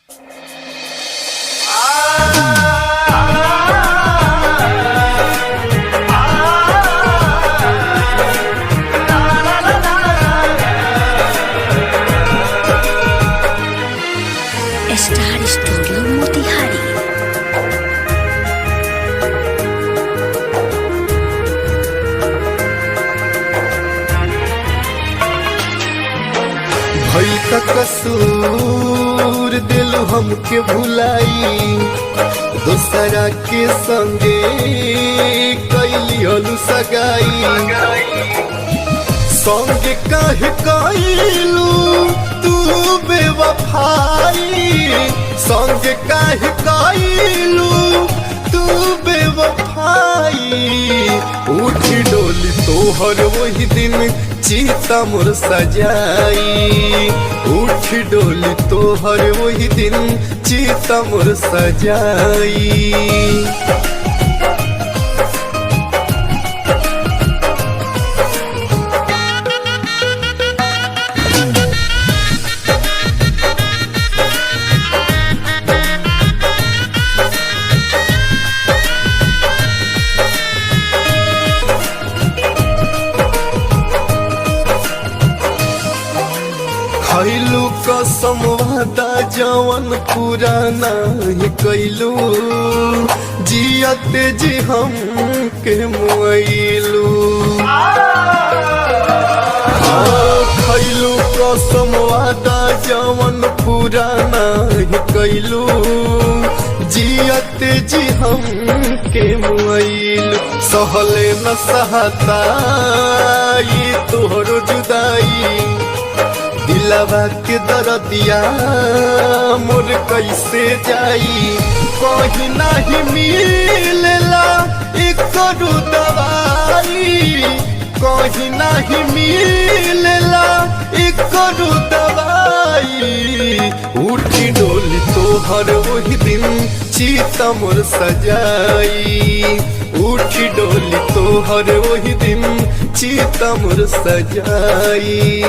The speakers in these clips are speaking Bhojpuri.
Star studio Motihari. भई का कसूर दिल हमके भुलाई, दूसरा के संगे कैली हलू सगाई। संगे काहे कैलू तू बेवफाई, संगे काहे कैलू तू बेवफाई। उठ डोली तोहर वही दिन चीता मोर सजाई, उठ डोली तोहर वही दिन चीता मोर सजाई। खैलू कसम वादा जवन पुराना ही कैलू, जियते जी हम के मुआइलू। खैलू कसम वादा जवन पुराना ही कैलू, जियते जी हम के मुआइलू। सहले न सहता ये तोहरो जुदाई, दिलवा के दर्दिया मोर कैसे जाई। कहीं नहीं मिलेला एक दवाई, कहीं नहीं मिलेला एक दवाई। उठी डोली तोहर वही दिन चीता मोर सजाई, उठी डोली तोहर वही दिन चीता मोर सजाई।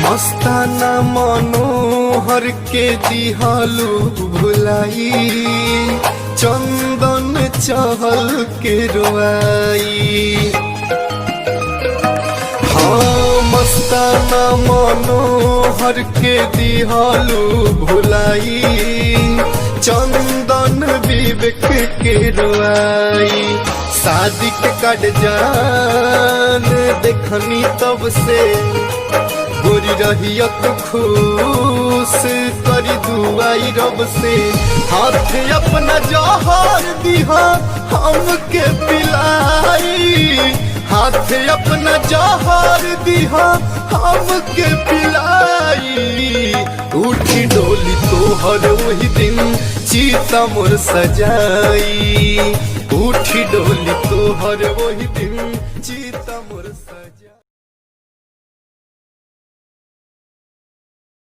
मस्ताना मनोहर के दिहालू भुलाई, चंदन चहल के रोआई। हाँ मस्ताना मनोहर के दिहालू भुलाई, चंदन विवेक के रोआई। शादी के कट जान देखनी तब से गोरी रहियत खुश करी दुआई रब से। हाथ अपना जौहर दिहा हमके पिलाई, हाथ अपना जौहर दिहा हमके पिलाई। उठी डोली तोहर वही दिन चीता मोर सजाई, उठी डोली तोहर वही दिन